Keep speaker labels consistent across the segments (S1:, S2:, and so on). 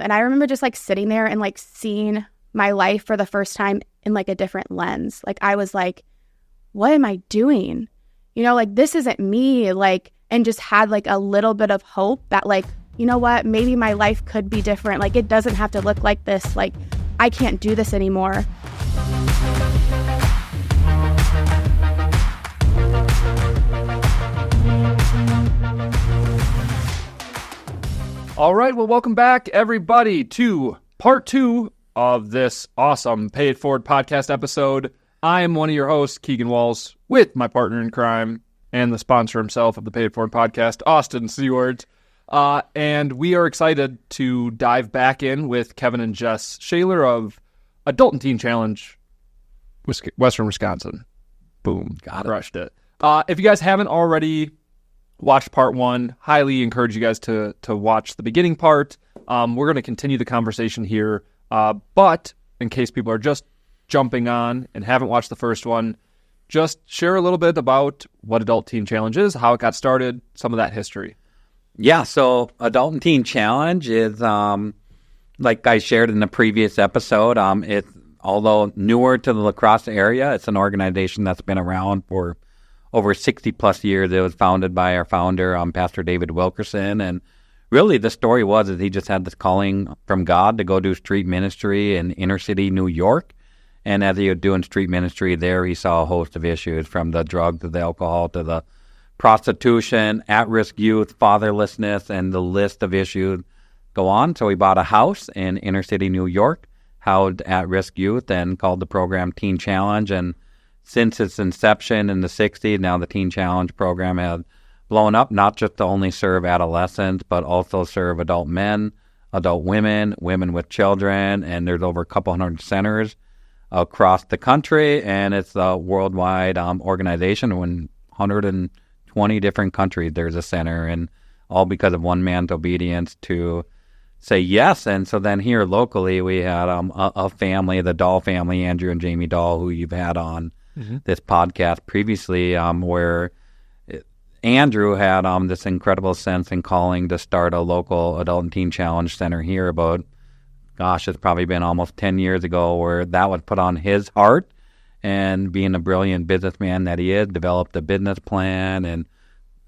S1: And I remember just like sitting there and like seeing my life for the first time in like a different lens. Like I was like, what am I doing? You know, like this isn't me. Like, and just had like a little bit of hope that like, you know what, maybe my life could be different. Like it doesn't have to look like this. Like I can't do this anymore.
S2: All right, well, welcome back, everybody, to part 2 of this awesome Pay It Forward podcast episode. I am one of your hosts, Keegan Walls, with my partner in crime and the sponsor himself of the Pay It Forward podcast, Austin Seward. And we are excited to dive back in with Kevin and Jess Schaler of Adult and Teen Challenge, Western Wisconsin. Boom, crushed it. If you guys haven't already watched part 1, highly encourage you guys to watch the beginning part. We're going to continue the conversation here, but in case people are just jumping on and haven't watched the first one, just share a little bit about what Adult Teen Challenge is, how it got started, some of that history.
S3: Yeah, so Adult and Teen Challenge is, like I shared in the previous episode, it's, although newer to the La Crosse area, it's an organization that's been around for over 60 plus years. It was founded by our founder, Pastor David Wilkerson. And really the story was that he just had this calling from God to go do street ministry in inner city New York. And as he was doing street ministry there, he saw a host of issues from the drugs to the alcohol to the prostitution, at-risk youth, fatherlessness, and the list of issues go on. So he bought a house in inner city New York, housed at-risk youth, and called the program Teen Challenge. And since its inception in the 60s, now the Teen Challenge program has blown up, not just to only serve adolescents, but also serve adult men, adult women, women with children, and there's over a couple hundred centers across the country, and it's a worldwide organization. In 120 different countries, there's a center, and all because of one man's obedience to say yes. And so then here locally, we had a family, the Dahl family, Andrew and Jamie Dahl, who you've had on this podcast previously, where Andrew had this incredible sense and calling to start a local Adult and Teen Challenge Center here about, gosh, it's probably been almost 10 years ago, where that was put on his heart. And being a brilliant businessman that he is, developed a business plan and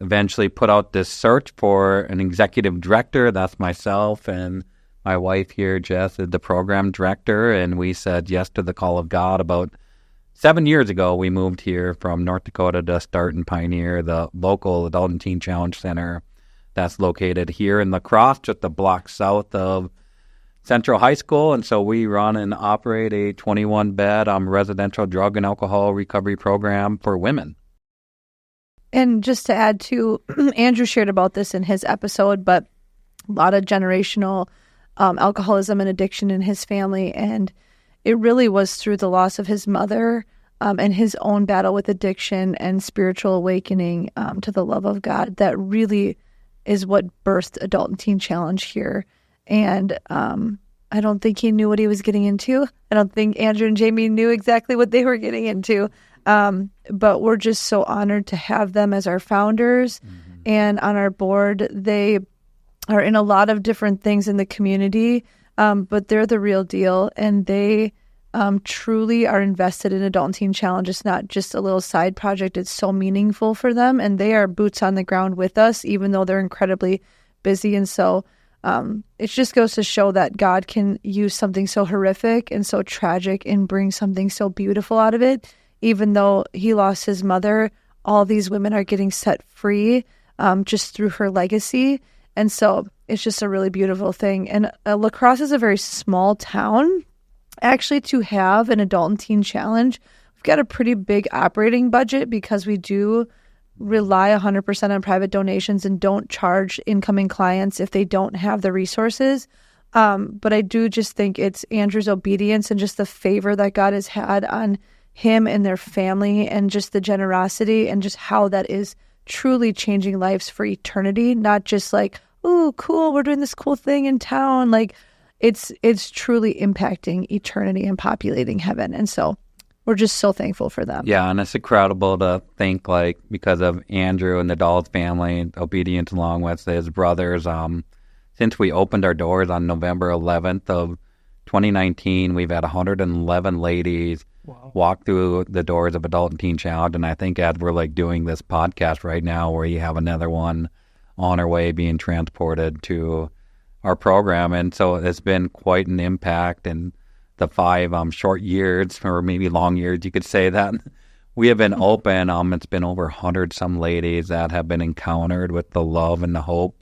S3: eventually put out this search for an executive director. That's myself, and my wife here, Jess, is the program director. And we said yes to the call of God about 7 years ago. We moved here from North Dakota to start and pioneer the local Adult and Teen Challenge Center that's located here in La Crosse, just a block south of Central High School. And so we run and operate a 21-bed residential drug and alcohol recovery program for women.
S4: And just to add to, Andrew shared about this in his episode, but a lot of generational alcoholism and addiction in his family. And it really was through the loss of his mother and his own battle with addiction and spiritual awakening to the love of God that really is what birthed Adult and Teen Challenge here. And I don't think he knew what he was getting into. I don't think Andrew and Jamie knew exactly what they were getting into. But we're just so honored to have them as our founders and on our board. They are in a lot of different things in the community, but they're the real deal. And they truly are invested in Adult and Teen Challenge. It's not just a little side project. It's so meaningful for them. And they are boots on the ground with us, even though they're incredibly busy. And so it just goes to show that God can use something so horrific and so tragic and bring something so beautiful out of it. Even though he lost his mother, all these women are getting set free just through her legacy. And so it's just a really beautiful thing. And La Crosse is a very small town. Actually, to have an Adult and Teen Challenge, we've got a pretty big operating budget because we do rely 100% on private donations and don't charge incoming clients if they don't have the resources. But I do just think it's Andrew's obedience and just the favor that God has had on him and their family, and just the generosity and just how that is truly changing lives for eternity. Not just like, oh, cool, we're doing this cool thing in town. Like it's truly impacting eternity and populating heaven. And so we're just so thankful for them.
S3: Yeah, and it's incredible to think, like, because of Andrew and the Dahls family, obedience along with his brothers, since we opened our doors on November 11th of 2019, we've had 111 ladies walk through the doors of Adult and Teen Challenge. And I think as we're like doing this podcast right now, where you have another one on our way being transported to our program. And so it's been quite an impact in the 5 short years, or maybe long years, you could say, that we have been open. It's been over 100 some ladies that have been encountered with the love and the hope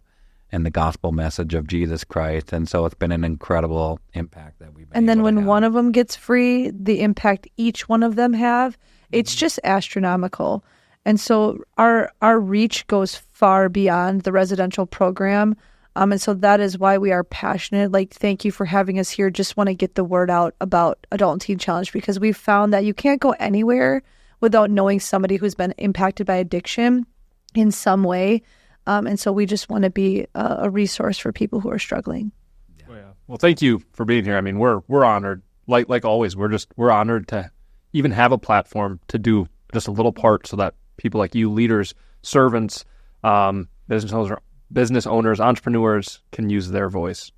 S3: and the gospel message of Jesus Christ. And so it's been an incredible impact that we've been
S4: And then
S3: able to
S4: when
S3: have.
S4: one of them gets free, the impact each one of them have, it's just astronomical. And so our reach goes far beyond the residential program. And so that is why we are passionate. Like, thank you for having us here. Just want to get the word out about Adult and Teen Challenge, because we've found that you can't go anywhere without knowing somebody who's been impacted by addiction in some way. And so we just want to be a resource for people who are struggling.
S2: Oh, yeah. Well, thank you for being here. I mean, we're honored. Like always, we're honored to even have a platform to do just a little part so that people like you, leaders, servants, business owners, entrepreneurs, can use their voice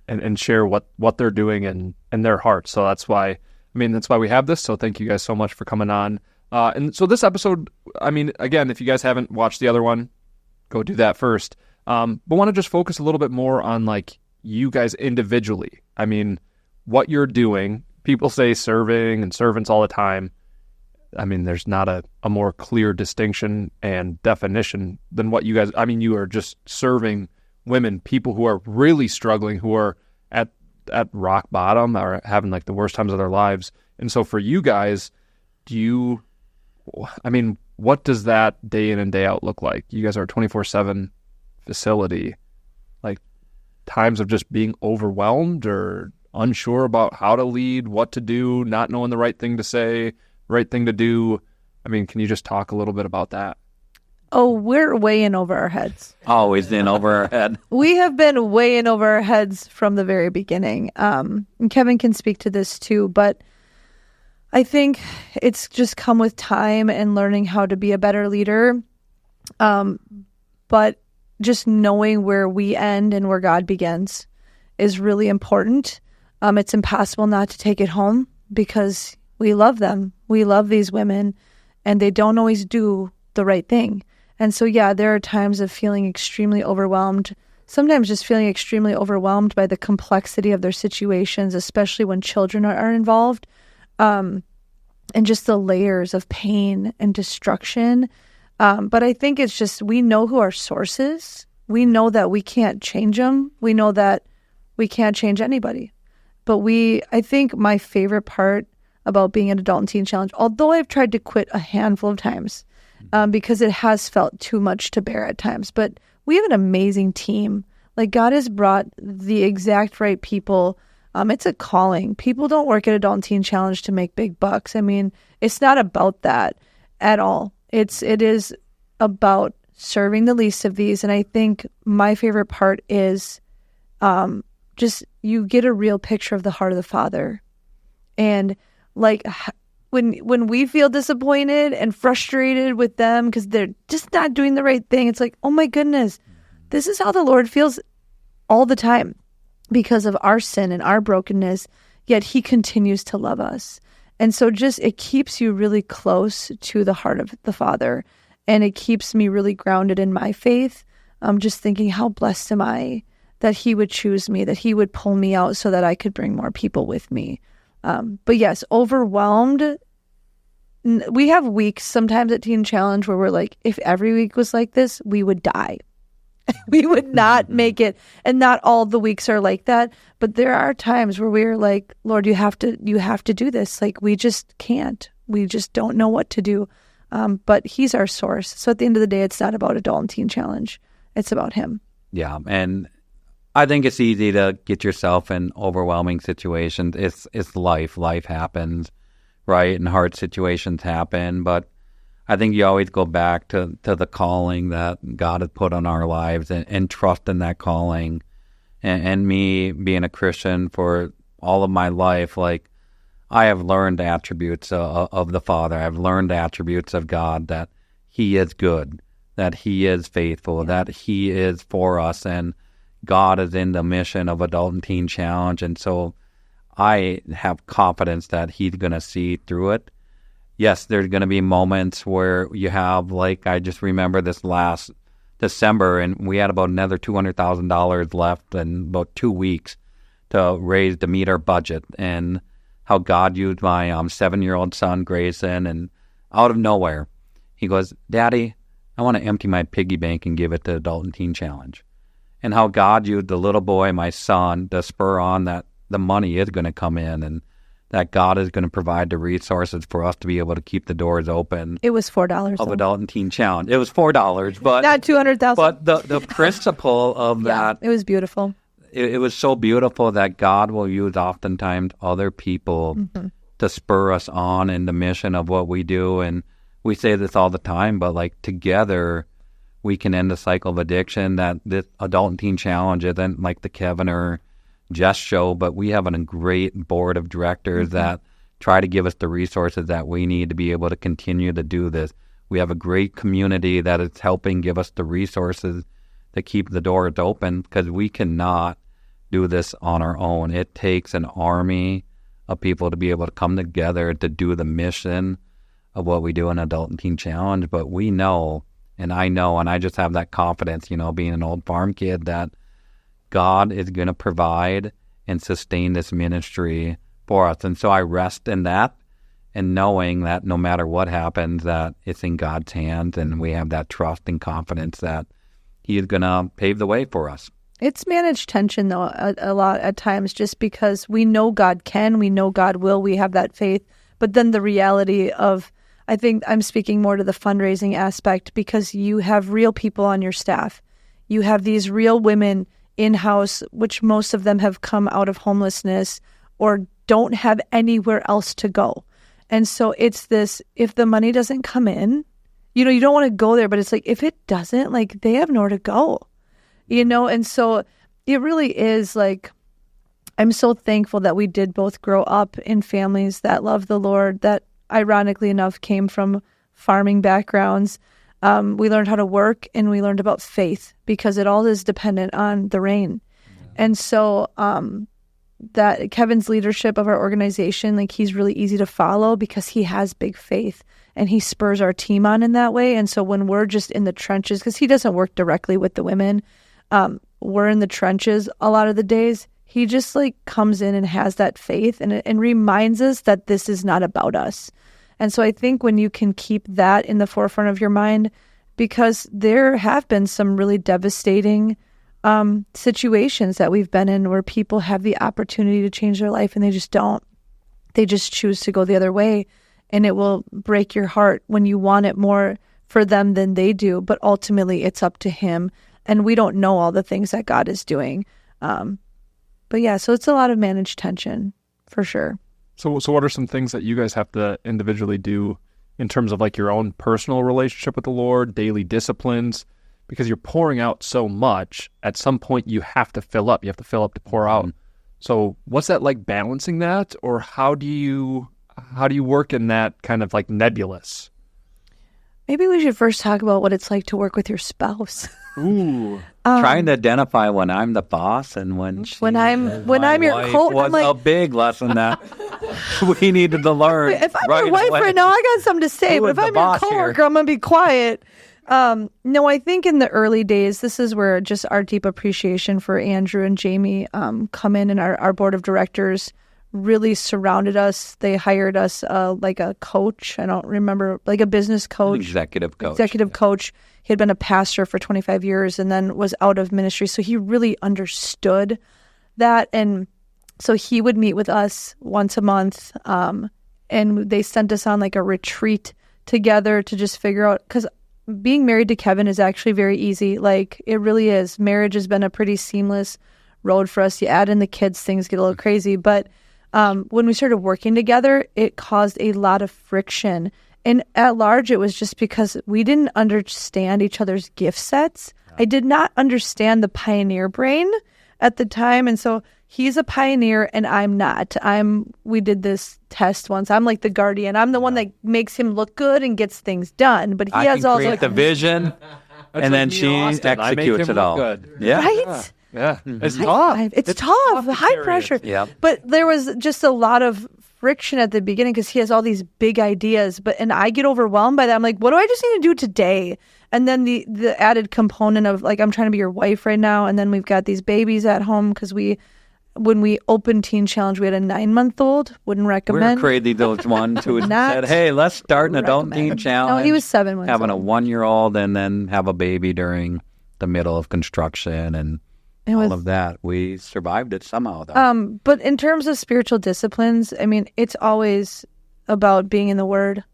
S2: and share what they're doing and their hearts. So that's why we have this. So thank you guys so much for coming on. And so this episode, I mean, again, if you guys haven't watched the other one, go do that first. But want to just focus a little bit more on like you guys individually. I mean, what you're doing. People say serving and servants all the time. I mean, there's not a more clear distinction and definition than what you guys, I mean, you are just serving women, people who are really struggling, who are at rock bottom or having like the worst times of their lives. And so for you guys, what does that day in and day out look like? You guys are a 24/7 facility, like times of just being overwhelmed or unsure about how to lead, what to do, not knowing the right thing to say, right thing to do. I mean, can you just talk a little bit about that?
S4: Oh, we're way in over our heads.
S3: Always in over our head.
S4: We have been way in over our heads from the very beginning. And Kevin can speak to this too, but I think it's just come with time and learning how to be a better leader. But just knowing where we end and where God begins is really important. It's impossible not to take it home because we love them. We love these women, and they don't always do the right thing. And so, yeah, there are times of feeling extremely overwhelmed, sometimes just feeling extremely overwhelmed by the complexity of their situations, especially when children are involved, and just the layers of pain and destruction. But I think it's just, we know who our source is. We know that we can't change them. We know that we can't change anybody. But I think my favorite part about being an Adult and Teen Challenge, although I've tried to quit a handful of times, because it has felt too much to bear at times, but we have an amazing team. Like, God has brought the exact right people. It's a calling. People don't work at Adult and Teen Challenge to make big bucks. I mean, it's not about that at all. It is about serving the least of these. And I think my favorite part is just you get a real picture of the heart of the Father. And like when we feel disappointed and frustrated with them because they're just not doing the right thing, it's like, oh my goodness, this is how the Lord feels all the time because of our sin and our brokenness, yet he continues to love us. And so just, it keeps you really close to the heart of the Father, and it keeps me really grounded in my faith. I'm just thinking, how blessed am I that he would choose me, that he would pull me out so that I could bring more people with me. But yes, overwhelmed. We have weeks sometimes at Teen Challenge where we're like, if every week was like this, we would die. We would not make it. And not all the weeks are like that. But there are times where we're like, Lord, you have to do this. Like, we just can't. We just don't know what to do. But he's our source. So at the end of the day, it's not about Adult and Teen Challenge. It's about him.
S3: Yeah. And I think it's easy to get yourself in overwhelming situations. It's life. Life happens, right? And hard situations happen. But I think you always go back to the calling that God has put on our lives and trust in that calling. And me being a Christian for all of my life, like, I have learned attributes of the Father. I've learned attributes of God, that he is good, that he is faithful, that he is for us. And God is in the mission of Adult and Teen Challenge. And so I have confidence that he's going to see through it. Yes, there's going to be moments where you have, like, I just remember this last December, and we had about another $200,000 left in about 2 weeks to meet our budget, and how God used my 7-year-old son, Grayson, and out of nowhere, he goes, Daddy, I want to empty my piggy bank and give it to Adult and Teen Challenge. And how God used the little boy, my son, to spur on that the money is going to come in, and that God is going to provide the resources for us to be able to keep the doors open.
S4: It was $4
S3: of Adult and Teen Challenge. It was $4, but
S4: not $200,000.
S3: But the principle of that,
S4: it was beautiful.
S3: It was so beautiful that God will use oftentimes other people to spur us on in the mission of what we do. And we say this all the time, but like together we can end the cycle of addiction. That this Adult and Teen Challenge isn't like the Kevin or Jess show, but we have a great board of directors that try to give us the resources that we need to be able to continue to do this. We have a great community that is helping give us the resources to keep the doors open, because we cannot do this on our own. It takes an army of people to be able to come together to do the mission of what we do in Adult and Teen Challenge. But we know, and I just have that confidence, being an old farm kid, that God is going to provide and sustain this ministry for us. And so I rest in that, and knowing that no matter what happens, that it's in God's hands, and we have that trust and confidence that he is going to pave the way for us.
S4: It's managed tension, though, a lot at times, just because we know God can, we know God will, we have that faith. But then the reality of, I think I'm speaking more to the fundraising aspect, because you have real people on your staff. You have these real women in-house, which most of them have come out of homelessness or don't have anywhere else to go. And so it's this, if the money doesn't come in, you don't want to go there, but it's like, if it doesn't, like, they have nowhere to go, and so it really is like, I'm so thankful that we did both grow up in families that love the Lord, that ironically enough came from farming backgrounds. We learned how to work, and we learned about faith, because it all is dependent on the rain. And so that Kevin's leadership of our organization, like, he's really easy to follow because he has big faith, and he spurs our team on in that way. And so when we're just in the trenches, because he doesn't work directly with the women, we're in the trenches a lot of the days. He just like comes in and has that faith and reminds us that this is not about us. And so I think when you can keep that in the forefront of your mind, because there have been some really devastating situations that we've been in where people have the opportunity to change their life and they just don't. They just choose to go the other way, and it will break your heart when you want it more for them than they do. But ultimately, it's up to him, and we don't know all the things that God is doing. But yeah, so it's a lot of managed tension for sure.
S2: So what are some things that you guys have to individually do in terms of like your own personal relationship with the Lord, daily disciplines? Because you're pouring out so much, at some point you have to fill up. You have to fill up to pour out. So what's that like, balancing that? Or how do you work in that kind of like nebulous?
S4: Maybe we should first talk about what it's like to work with your spouse.
S2: Ooh.
S3: Trying to identify when I'm the boss and when
S4: I'm your coach.
S3: Was
S4: like,
S3: a big lesson that we needed to learn.
S4: If I'm your wife right now, I got something to say. But if I'm your coworker, I'm gonna be quiet. No, I think in the early days, this is where just our deep appreciation for Andrew and Jamie come in, and our board of directors really surrounded us. They hired us like a coach. I don't remember, like a business coach.
S3: Executive
S4: coach. He had been a pastor for 25 years and then was out of ministry. So he really understood that. And so he would meet with us once a month. And they sent us on like a retreat together to just figure out, because being married to Kevin is actually very easy. Like, it really is. Marriage has been a pretty seamless road for us. You add in the kids, things get a little crazy. But when we started working together, it caused a lot of friction. And at large, it was just because we didn't understand each other's gift sets. I did not understand the pioneer brain at the time. And so he's a pioneer and I'm not. We did this test once. I'm like the guardian. I'm the one that makes him look good and gets things done. But he has also
S3: the vision, and then she executes it all.
S2: Good.
S3: Yeah.
S4: Right?
S2: Yeah. It's tough.
S4: It's tough.
S2: to
S4: High
S2: carry
S4: pressure.
S3: it. Yeah.
S4: But there was just a lot of friction at the beginning because he has all these big ideas. And I get overwhelmed by that. I'm like, what do I just need to do today? And then the added component of like, I'm trying to be your wife right now. And then we've got these babies at home because when we opened Teen Challenge, we had a 9-month-old. Wouldn't recommend.
S3: We're crazy those ones who
S4: Not
S3: said, hey, let's start an adult teen challenge.
S4: No, he was 7 months
S3: having
S4: old.
S3: a 1-year-old and then have a baby during the middle of construction and all of that. We survived it somehow, though.
S4: But in terms of spiritual disciplines, I mean, it's always about being in the Word.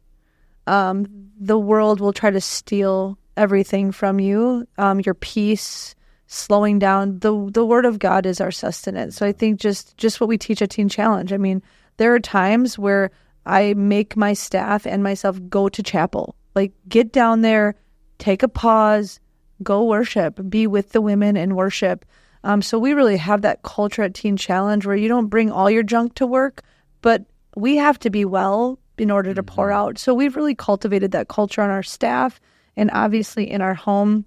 S4: The world will try to steal everything from you, your peace, slowing down. The Word of God is our sustenance. So I think just what we teach at Teen Challenge. I mean, there are times where I make my staff and myself go to chapel. Like, get down there, take a pause, go worship, be with the women and worship. So we really have that culture at Teen Challenge where you don't bring all your junk to work, but we have to be well in order to pour out. So we've really cultivated that culture on our staff and obviously in our home.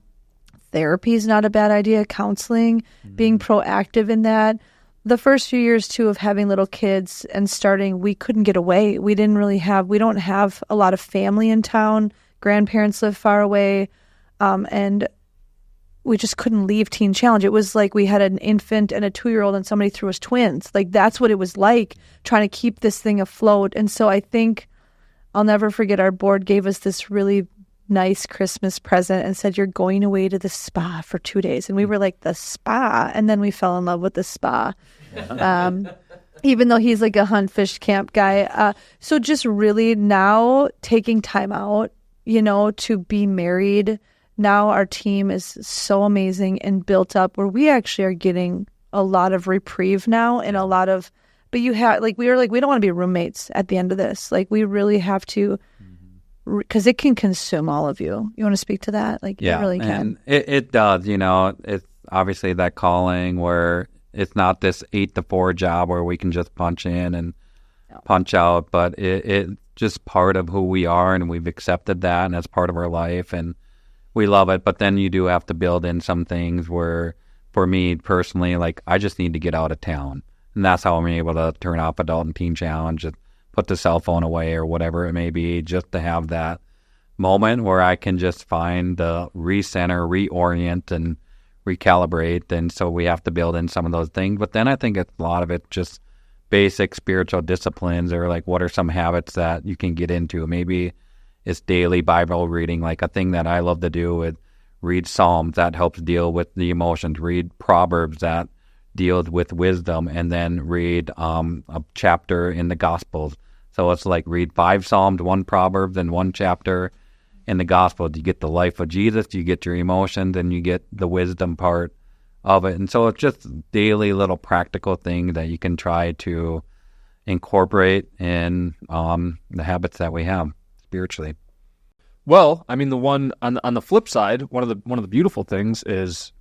S4: Therapy is not a bad idea. Counseling, being proactive in that. The first few years, too, of having little kids and starting, we couldn't get away. We don't have a lot of family in town. Grandparents live far away. And we just couldn't leave Teen Challenge. It was like we had an infant and a 2-year-old and somebody threw us twins. Like, that's what it was like, trying to keep this thing afloat. And so I think I'll never forget our board gave us this really nice Christmas present and said, you're going away to the spa for 2 days. And we were like, the spa? And then we fell in love with the spa. Even though he's like a hunt fish camp guy. So just really now taking time out, to be married. Now our team is so amazing and built up where we actually are getting a lot of reprieve now and a lot of, but we were like, we don't want to be roommates at the end of this. Like, we really have to, because it can consume all of you. You want to speak to that? Like,
S3: yeah,
S4: it really can.
S3: And it does, it's obviously that calling where it's not this 8 to 4 job where we can just punch in and punch out, but it's just part of who we are and we've accepted that and that's part of our life and we love it. But then you do have to build in some things where, for me personally, like I just need to get out of town. And that's how I'm able to turn off Adult and Teen Challenge, just put the cell phone away or whatever it may be, just to have that moment where I can just find the recenter, reorient, and recalibrate. And so we have to build in some of those things. But then I think a lot of it just basic spiritual disciplines, or like what are some habits that you can get into. Maybe it's daily Bible reading, like a thing that I love to do with read Psalms that helps deal with the emotions, read Proverbs that deals with wisdom, and then read a chapter in the Gospels. So it's like read 5 Psalms, 1 Proverbs, and 1 chapter in the Gospels. You get the life of Jesus, you get your emotions, and you get the wisdom part of it. And so it's just daily little practical things that you can try to incorporate in the habits that we have spiritually.
S2: Well, I mean, the one on the flip side, one of the beautiful things is,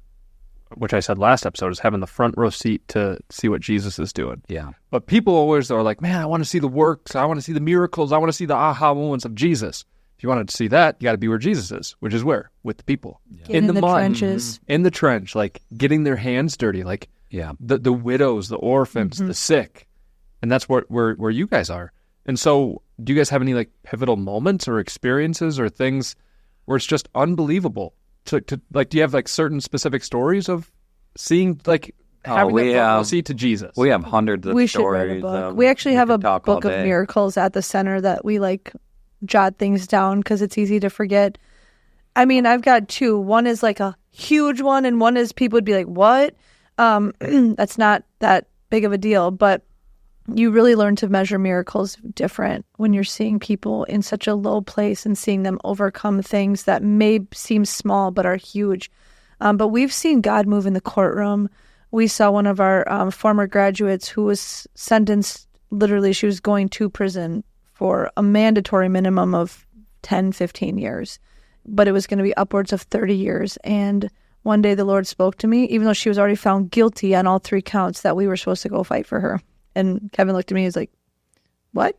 S2: which I said last episode, is having the front row seat to see what Jesus is doing.
S3: Yeah.
S2: But people always are like, man, I want to see the works, I want to see the miracles, I want to see the aha moments of Jesus. If you wanted to see that, you got to be where Jesus is, which is where? With the people.
S4: Yeah. In the
S2: mud,
S4: trenches.
S2: in the trench, like getting their hands dirty, like the widows, the orphans, the sick. And that's where you guys are. And so do you guys have any like pivotal moments or experiences or things where it's just unbelievable to like, do you have like certain specific stories of seeing like having that seat to Jesus?
S3: We have hundreds of
S4: we
S3: stories.
S4: Should write a book. We actually have a book of miracles at the center that we like jot things down because it's easy to forget. I mean, I've got 2. One is like a huge one and one is people would be like, what? That's not that big of a deal, but you really learn to measure miracles different when you're seeing people in such a low place and seeing them overcome things that may seem small but are huge. But we've seen God move in the courtroom. We saw one of our former graduates who was sentenced, literally she was going to prison for a mandatory minimum of 10, 15 years. But it was going to be upwards of 30 years. And one day the Lord spoke to me, even though she was already found guilty on all 3 counts, that we were supposed to go fight for her. And Kevin looked at me and was like, what?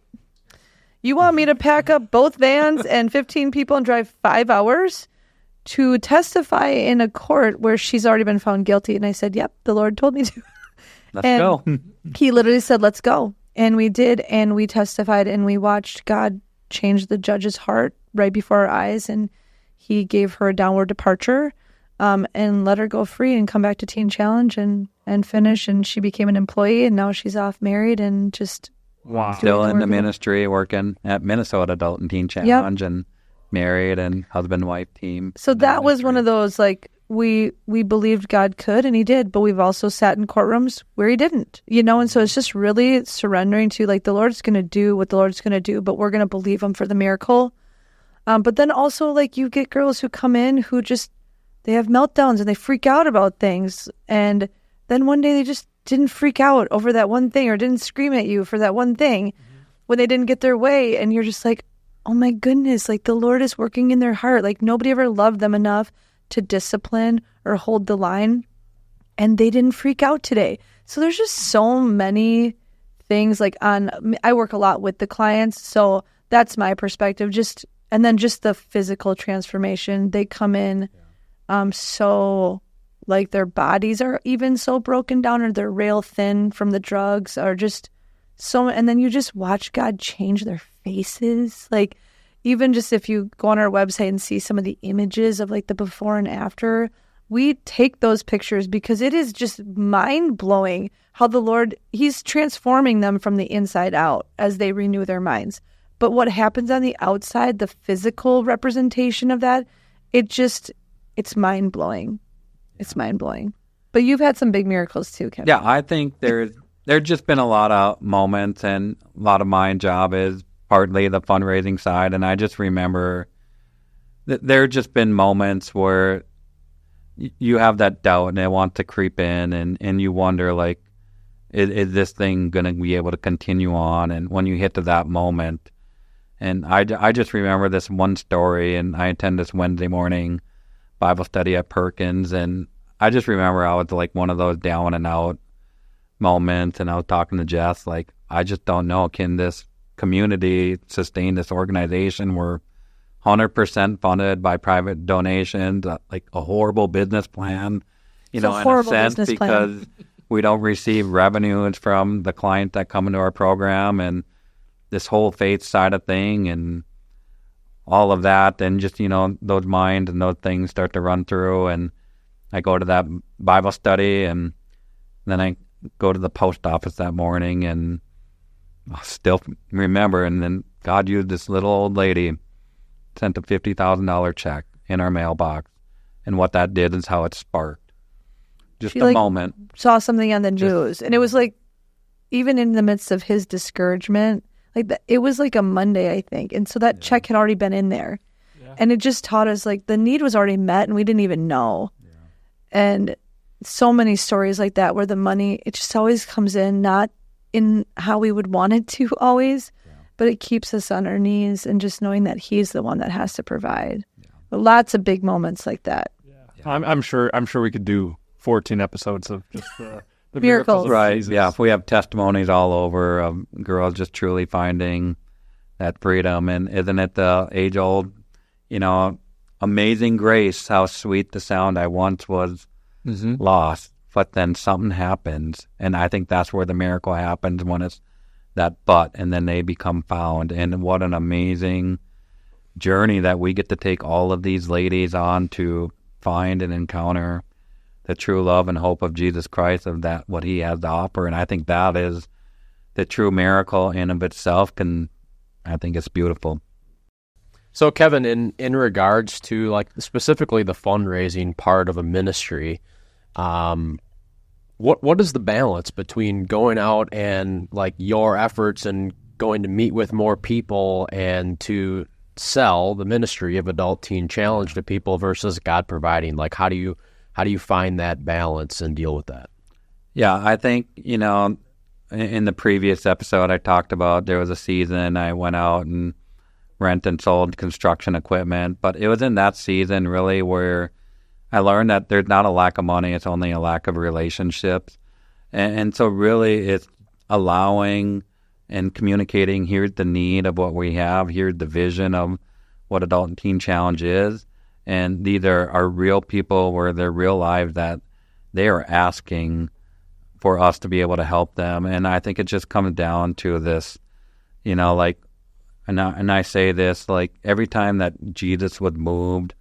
S4: You want me to pack up both vans and 15 people and drive 5 hours to testify in a court where she's already been found guilty. And I said, yep, the Lord told me to.
S3: Let's
S4: and
S3: go.
S4: He literally said, let's go. And we did, and we testified, and we watched God change the judge's heart right before our eyes, and he gave her a downward departure and let her go free and come back to Teen Challenge and finish, and she became an employee, and now she's off married and just
S3: Still in the ministry, working at Minnesota Adult and Teen Challenge, and married and husband-wife team.
S4: So that was one of those, like, we believed God could, and he did, but we've also sat in courtrooms where he didn't, and so it's just really surrendering to, like, the Lord's going to do what the Lord's going to do, but we're going to believe him for the miracle. But then also, like, you get girls who come in who just, they have meltdowns and they freak out about things, and then one day they just didn't freak out over that one thing or didn't scream at you for that one thing when they didn't get their way, and you're just like, oh my goodness, like, the Lord is working in their heart. Like, nobody ever loved them enough to discipline or hold the line, and they didn't freak out today. So there's just so many things, like, I work a lot with the clients, so that's my perspective, and then just the physical transformation. They come in so, like, their bodies are even so broken down, or they're rail thin from the drugs, or just so, and then you just watch God change their faces. Like, even just if you go on our website and see some of the images of, like, the before and after, we take those pictures because it is just mind-blowing how the Lord, he's transforming them from the inside out as they renew their minds. But what happens on the outside, the physical representation of that, it's mind-blowing. It's mind-blowing. But you've had some big miracles too, Kevin.
S3: Yeah, I think there's just been a lot of moments, and a lot of my job is partly the fundraising side. And I just remember that there have just been moments where you have that doubt and it wants to creep in, and you wonder, like, is this thing going to be able to continue on? And when you hit to that moment, and I just remember this one story, and I attend this Wednesday morning Bible study at Perkins, and I just remember I was like one of those down and out moments, and I was talking to Jess, like, I just don't know, can this community sustain this organization? We're 100% funded by private donations, like a horrible business plan, in a sense, because we don't receive revenues from the clients that come into our program, and this whole faith side of thing and all of that, and just, those minds and those things start to run through. And I go to that Bible study, and then I go to the post office that morning, and I still remember, and then God used this little old lady, sent a $50,000 check in our mailbox, and what that did is how it sparked just a moment.
S4: Saw something on the news, and it was like, even in the midst of his discouragement, like, it was like a Monday, I think. And so that check had already been in there. Yeah. And it just taught us, like, the need was already met and we didn't even know. Yeah. And so many stories like that where the money, it just always comes in, not in how we would want it to always, but it keeps us on our knees and just knowing that he's the one that has to provide. Yeah. But lots of big moments like that.
S2: Yeah. I'm sure we could do 14 episodes of just the
S4: miracles.
S3: Right.
S2: Jesus.
S3: Yeah. If we have testimonies all over of girls just truly finding that freedom. And isn't it the age old, amazing grace, how sweet the sound I once was lost, but then something happens. And I think that's where the miracle happens, when it's that but, and then they become found. And what an amazing journey that we get to take all of these ladies on to find and encounter the true love and hope of Jesus Christ, of that, what he has to offer. And I think that is the true miracle in of itself. I think it's beautiful.
S5: So Kevin, in regards to, like, specifically the fundraising part of a ministry, what is the balance between going out and, like, your efforts and going to meet with more people and to sell the ministry of Adult Teen Challenge to people versus God providing? Like, how do you find that balance and deal with that?
S3: Yeah, I think, in the previous episode I talked about there was a season I went out and rent and sold construction equipment, but it was in that season really where I learned that there's not a lack of money, it's only a lack of relationships. And so really it's allowing and communicating, here's the need of what we have, here's the vision of what Adult and Teen Challenge is, And these are real people where they're real lives that they are asking for us to be able to help them. And I think it just comes down to this, like, and I say this, like, every time that Jesus was moved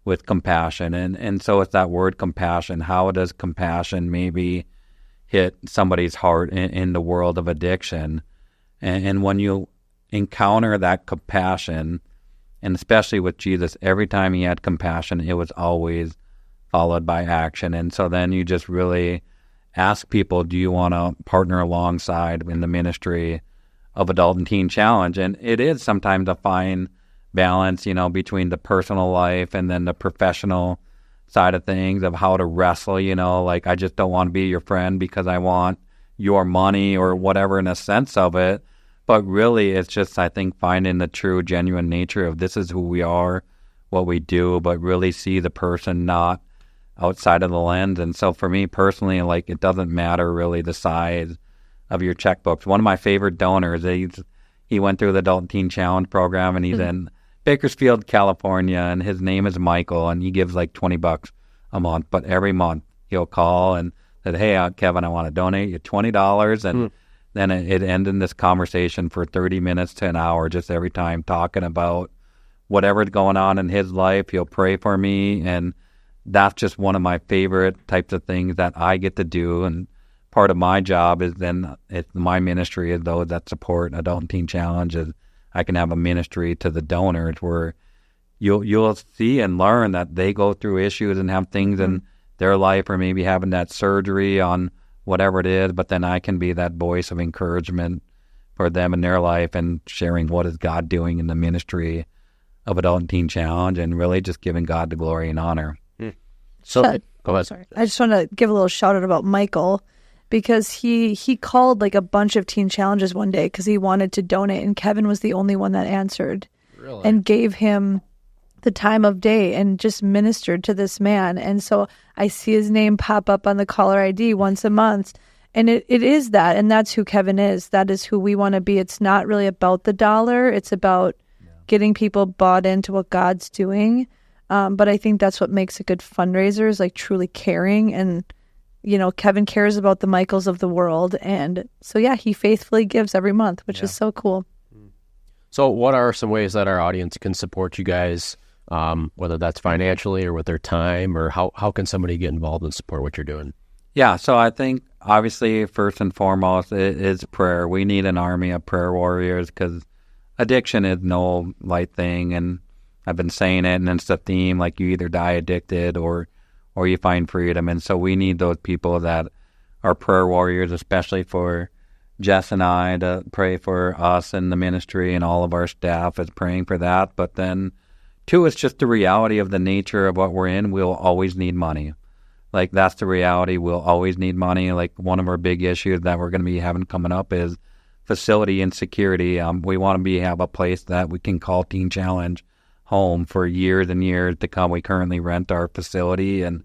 S3: with compassion, and so it's that word compassion. How does compassion maybe hit somebody's heart in the world of addiction? And when you encounter that compassion, and especially with Jesus, every time he had compassion, it was always followed by action. And so then you just really ask people, do you want to partner alongside in the ministry of Adult and Teen Challenge? And it is sometimes a fine balance, between the personal life and then the professional side of things, of how to wrestle, like, I just don't want to be your friend because I want your money or whatever, in a sense of it. But really, it's just, I think, finding the true, genuine nature of this is who we are, what we do, but really see the person not outside of the lens. And so for me personally, like, it doesn't matter really the size of your checkbooks. One of my favorite donors, he went through the Adult and Teen Challenge program, and he's in Bakersfield, California, and his name is Michael, and he gives like $20 a month. But every month he'll call and said, hey, Kevin, I want to donate you $20. And then it ended in this conversation for 30 minutes to an hour, just every time talking about whatever's going on in his life. He'll pray for me, and that's just one of my favorite types of things that I get to do. And part of my job is then my ministry is those that support Adult and Teen Challenge. Is I can have a ministry to the donors where you'll see and learn that they go through issues and have things in their life, or maybe having that surgery on whatever it is, but then I can be that voice of encouragement for them in their life, and sharing what is God doing in the ministry of Adult and Teen Challenge, and really just giving God the glory and honor.
S5: So go ahead.
S4: Sorry. I just want to give a little shout out about Michael, because he called like a bunch of teen challenges one day because he wanted to donate, and Kevin was the only one that answered.
S5: Really?
S4: And gave him the time of day and just ministered to this man. And so I see his name pop up on the caller ID once a month. And it is that, and that's who Kevin is. That is who we want to be. It's not really about the dollar. It's about getting people bought into what God's doing. But I think that's what makes a good fundraiser, is like truly caring. And, Kevin cares about the Michaels of the world. And so, yeah, he faithfully gives every month, which is so cool.
S5: So what are some ways that our audience can support you guys, whether that's financially or with their time, or how can somebody get involved and support what you're doing?
S3: Yeah, so I think obviously first and foremost it is prayer. We need an army of prayer warriors, because addiction is no light thing, and I've been saying it, and it's the theme, like, you either die addicted or you find freedom. And so we need those people that are prayer warriors, especially for Jess and I, to pray for us and the ministry, and all of our staff is praying for that. But then, two, it's just the reality of the nature of what we're in. We'll always need money. Like, that's the reality. We'll always need money. Like, one of our big issues that we're going to be having coming up is facility insecurity. We want to have a place that we can call Teen Challenge home for years and years to come. We currently rent our facility, and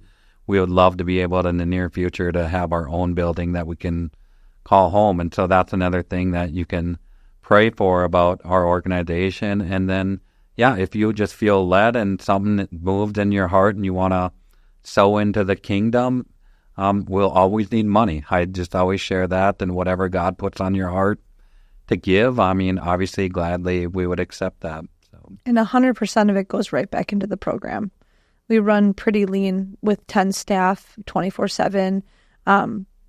S3: we would love to be able to, in the near future, to have our own building that we can call home. And so that's another thing that you can pray for about our organization. And then, yeah, if you just feel led and something that moved in your heart and you want to sow into the kingdom, we'll always need money. I just always share that, and whatever God puts on your heart to give, I mean, obviously, gladly, we would accept that. So.
S4: And 100% of it goes right back into the program. We run pretty lean with 10 staff, 24/7.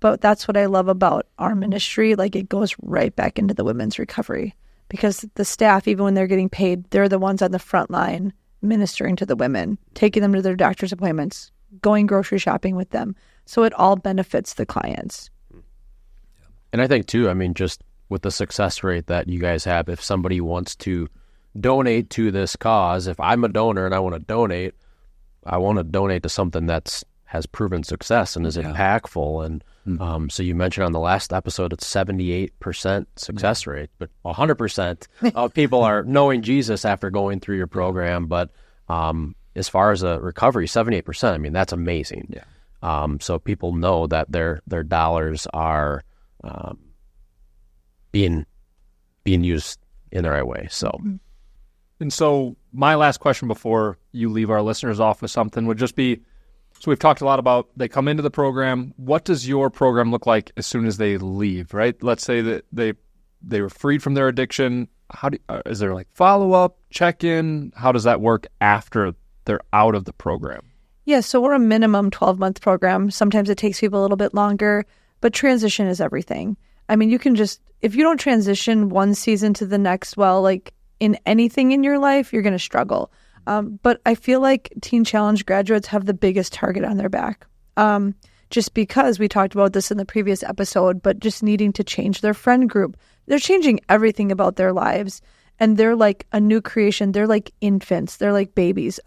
S4: But that's what I love about our ministry. Like, it goes right back into the women's recovery, because the staff, even when they're getting paid, they're the ones on the front line ministering to the women, taking them to their doctor's appointments, going grocery shopping with them. So it all benefits the clients.
S5: And I think, too, I mean, just with the success rate that you guys have, if somebody wants to donate to this cause, if I'm a donor and I want to donate to something that's has proven success and is impactful. And so you mentioned on the last episode, it's 78% success rate, but 100% of people are knowing Jesus after going through your program. But as far as a recovery, 78%, I mean, that's amazing. Yeah. So people know that their dollars are being used in the right way. So
S2: And so my last question before you leave our listeners off with something would just be, so we've talked a lot about they come into the program. What does your program look like as soon as they leave, right? Let's say that they were freed from their addiction. Is there like follow-up, check-in? How does that work after they're out of the program?
S4: Yeah, so we're a minimum 12-month program. Sometimes it takes people a little bit longer, but transition is everything. I mean, you can just, if you don't transition one season to the next, well, like in anything in your life, you're going to struggle. But I feel like Teen Challenge graduates have the biggest target on their back. Just because we talked about this in the previous episode, but just needing to change their friend group. They're changing everything about their lives. And they're like a new creation. They're like infants. They're like babies.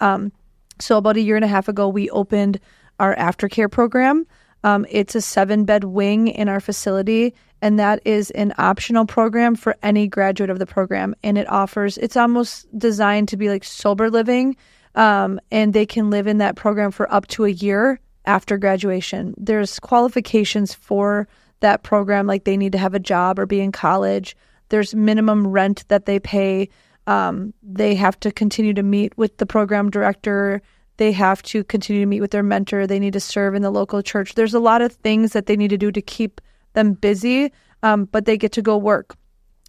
S4: So about 1.5 years ago, we opened our aftercare program. It's a 7-bed wing in our facility, and that is an optional program for any graduate of the program. And it's almost designed to be like sober living, and they can live in that program for up to 1 year after graduation. There's qualifications for that program, like they need to have a job or be in college. There's minimum rent that they pay. They have to continue to meet with the program director. They have to continue to meet with their mentor. They need to serve in the local church. There's a lot of things that they need to do to keep them busy, but they get to go work.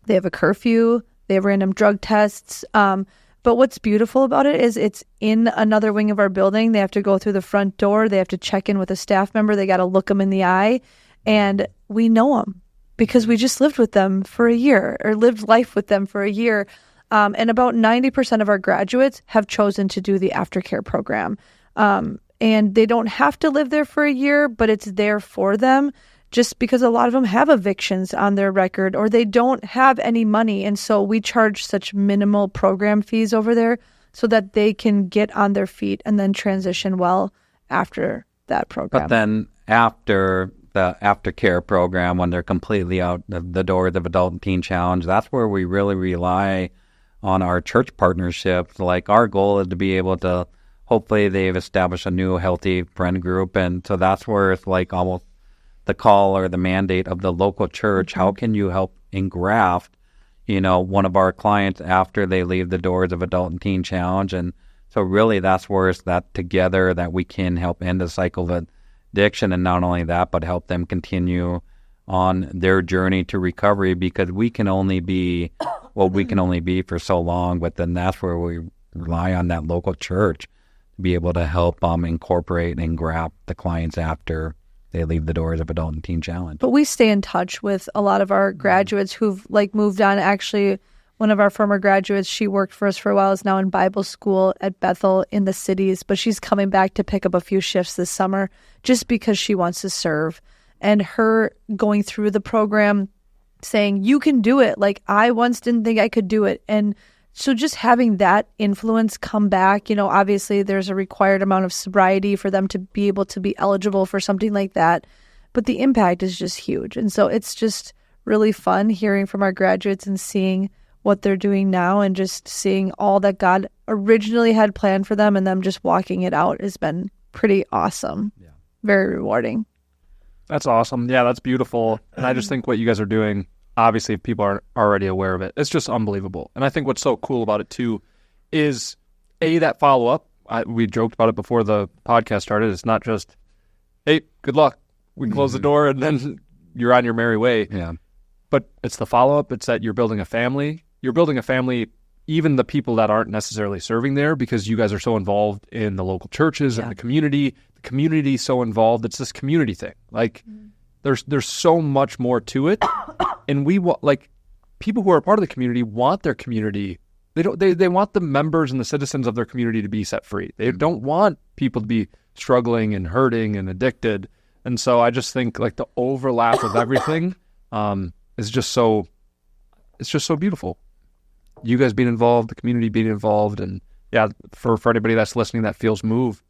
S4: They have a curfew. They have random drug tests. But what's beautiful about it is it's in another wing of our building. They have to go through the front door. They have to check in with a staff member. They got to look them in the eye. And we know them because we just lived with them for 1 year or lived life with them for 1 year. And about 90% of our graduates have chosen to do the aftercare program. And they don't have to live there for 1 year, but it's there for them just because a lot of them have evictions on their record or they don't have any money. And so we charge such minimal program fees over there so that they can get on their feet and then transition well after that program.
S3: But then after the aftercare program, when they're completely out the doors of Adult and Teen Challenge, that's where we really rely on our church partnerships. Like our goal is to be able to, hopefully they've established a new healthy friend group. And so that's where it's like almost the call or the mandate of the local church. Mm-hmm. How can you help engraft, one of our clients after they leave the doors of Adult and Teen Challenge? And so really that's where it's that together that we can help end the cycle of addiction. And not only that, but help them continue on their journey to recovery, because we can only be for so long. But then that's where we rely on that local church to be able to help incorporate and graft the clients after they leave the doors of Adult and Teen Challenge.
S4: But we stay in touch with a lot of our graduates who've moved on. Actually, one of our former graduates, she worked for us for a while, is now in Bible school at Bethel in the cities, but she's coming back to pick up a few shifts this summer just because she wants to serve. And her going through the program saying, you can do it. Like, I once didn't think I could do it. And so just having that influence come back, obviously there's a required amount of sobriety for them to be able to be eligible for something like that. But the impact is just huge. And so it's just really fun hearing from our graduates and seeing what they're doing now and just seeing all that God originally had planned for them and them just walking it out has been pretty awesome. Yeah. Very rewarding.
S2: That's awesome. Yeah, that's beautiful. And I just think what you guys are doing, obviously, if people aren't already aware of it, it's just unbelievable. And I think what's so cool about it, too, is, that follow-up. We joked about it before the podcast started. It's not just, hey, good luck. We close the door, and then you're on your merry way.
S3: Yeah.
S2: But it's the follow-up. It's that you're building a family. You're building a family, even the people that aren't necessarily serving there, because you guys are so involved in the local churches and the community. The community is so involved. It's this community thing. Like, there's so much more to it. And we want, people who are part of the community want their community. They want the members and the citizens of their community to be set free. They don't want people to be struggling and hurting and addicted. And so I just think the overlap of everything is just so beautiful. You guys being involved, the community being involved, and for anybody that's listening that feels moved,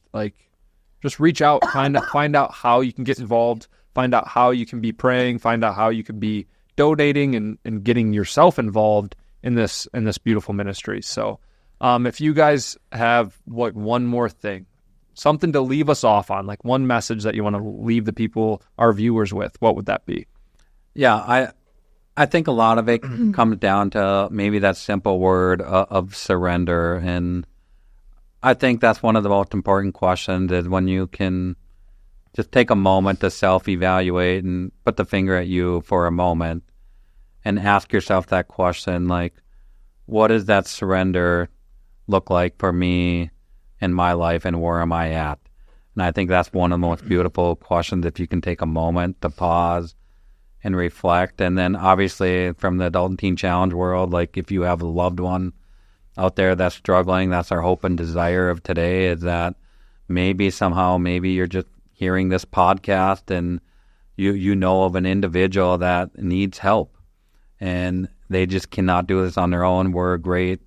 S2: just reach out, find out how you can get involved, find out how you can be praying, find out how you can be donating and getting yourself involved in this beautiful ministry. So if you guys have one more thing, something to leave us off on, one message that you want to leave the people, our viewers with, what would that be?
S3: Yeah, I think a lot of it comes down to maybe that simple word of surrender. And I think that's one of the most important questions is when you can just take a moment to self-evaluate and put the finger at you for a moment and ask yourself that question, like, what does that surrender look like for me in my life and where am I at? And I think that's one of the most beautiful questions if you can take a moment to pause and reflect. And then obviously from the Adult and Teen Challenge world, like if you have a loved one out there that's struggling, that's our hope and desire of today, is that maybe somehow, maybe you're just hearing this podcast and you know of an individual that needs help and they just cannot do this on their own. We're a great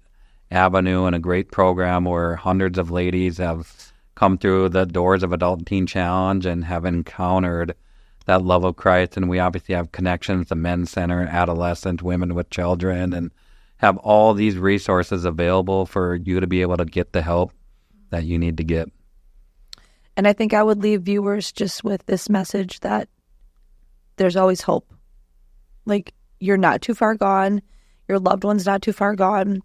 S3: avenue and a great program where hundreds of ladies have come through the doors of Adult and Teen Challenge and have encountered that love of Christ. And we obviously have connections to Men's Center, adolescents, women with children, and have all these resources available for you to be able to get the help that you need to get.
S4: And I think I would leave viewers just with this message that there's always hope. Like, you're not too far gone. Your loved one's not too far gone.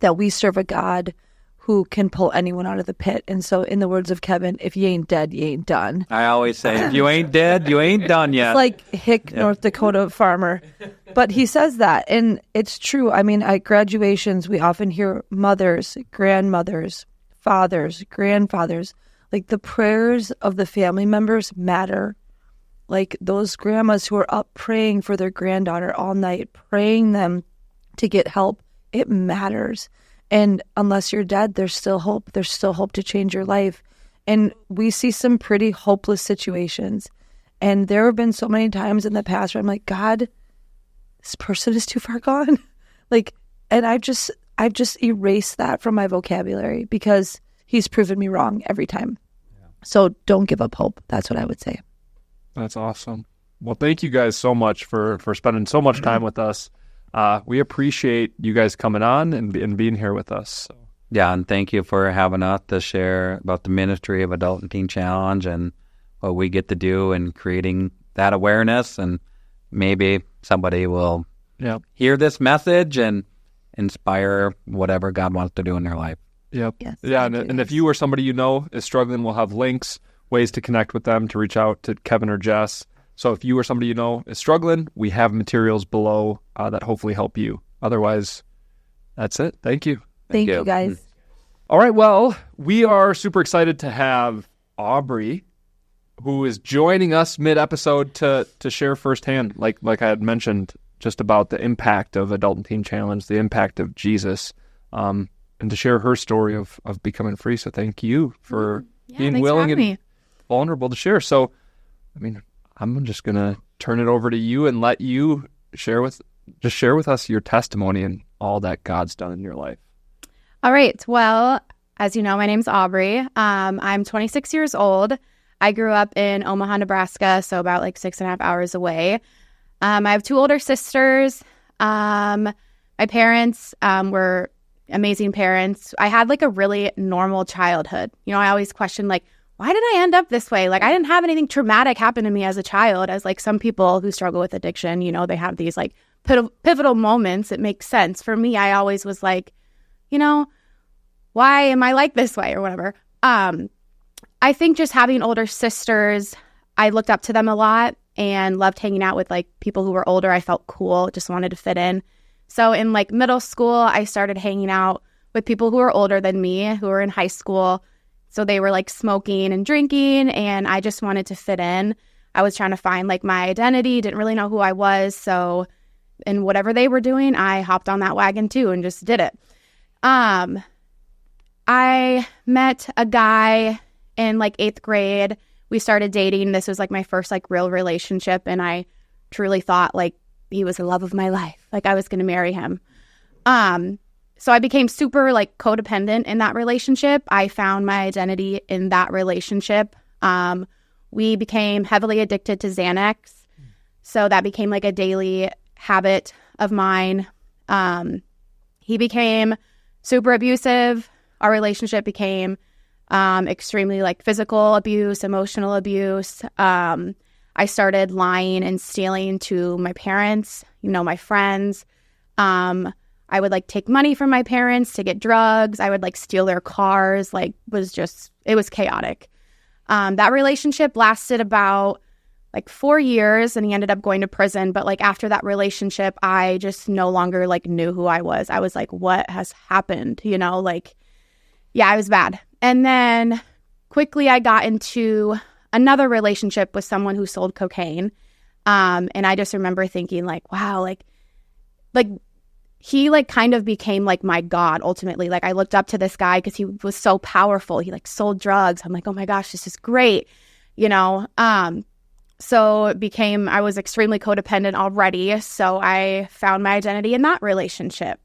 S4: That we serve a God who can pull anyone out of the pit. And so in the words of Kevin, if you ain't dead, you ain't done.
S3: I always say, if you ain't dead, you ain't done yet.
S4: It's like Hick, North Dakota farmer. But he says that, and it's true. I mean, at graduations, we often hear mothers, grandmothers, fathers, grandfathers. Like, the prayers of the family members matter. Like, those grandmas who are up praying for their granddaughter all night, praying them to get help, it matters. And unless you're dead, there's still hope. There's still hope to change your life. And we see some pretty hopeless situations. And there have been so many times in the past where I'm like, God, this person is too far gone. Like, and I've just erased that from my vocabulary because he's proven me wrong every time. Yeah. So don't give up hope. That's what I would say.
S2: That's awesome. Well, thank you guys so much for spending so much time with us. We appreciate you guys coming on and being here with us. So.
S3: Yeah, and thank you for having us to share about the ministry of Adult and Teen Challenge and what we get to do and creating that awareness. And maybe somebody will hear this message and inspire whatever God wants to do in their life.
S2: Yep.
S4: Yes,
S2: yeah, and if you or somebody you know is struggling, we'll have links, ways to connect with them, to reach out to Kevin or Jess. So if you or somebody you know is struggling, we have materials below that hopefully help you. Otherwise, that's it. Thank you.
S4: Thank you, guys.
S2: All right. Well, we are super excited to have Aubrey, who is joining us mid-episode to share firsthand, like I had mentioned, just about the impact of Adult and Teen Challenge, the impact of Jesus, and to share her story of becoming free. So thank you for being willing and vulnerable to share. So, I mean, I'm just going to turn it over to you and let you share with us your testimony and all that God's done in your life.
S1: All right. Well, as you know, my name's Aubrey. I'm 26 years old. I grew up in Omaha, Nebraska, so about like 6.5 hours away. I have 2 older sisters. My parents were amazing parents. I had like a really normal childhood. You know, I always questioned like, why did I end up this way? Like, I didn't have anything traumatic happen to me as a child. As like some people who struggle with addiction, you know, they have these like pivotal moments. It makes sense. For me, I always was like, you know, why am I like this way or whatever? I think just having older sisters, I looked up to them a lot and loved hanging out with like people who were older. I felt cool, just wanted to fit in. So in like middle school, I started hanging out with people who were older than me, who were in high school. So they were like smoking and drinking, and I just wanted to fit in. I was trying to find like my identity, didn't really know who I was. So in whatever they were doing, I hopped on that wagon too and just did it. I met a guy in like 8th grade. We started dating. This was like my first like real relationship, and I truly thought like he was the love of my life. Like I was going to marry him. So I became super like codependent in that relationship. I found my identity in that relationship. We became heavily addicted to Xanax. So that became like a daily habit of mine. He became super abusive. Our relationship became extremely like physical abuse, emotional abuse. I started lying and stealing to my parents. my friends. I would like take money from my parents to get drugs. I would like steal their cars. Like it was chaotic. That relationship lasted about like 4 years, and he ended up going to prison. But like after that relationship, I just no longer like knew who I was. I was like, what has happened? Like, yeah, I was bad. And then quickly I got into another relationship with someone who sold cocaine. And I just remember thinking like, wow, like he like kind of became like my God ultimately. Like I looked up to this guy because he was so powerful. He like sold drugs. I'm like, oh my gosh, this is great. So it became, I was extremely codependent already. So I found my identity in that relationship.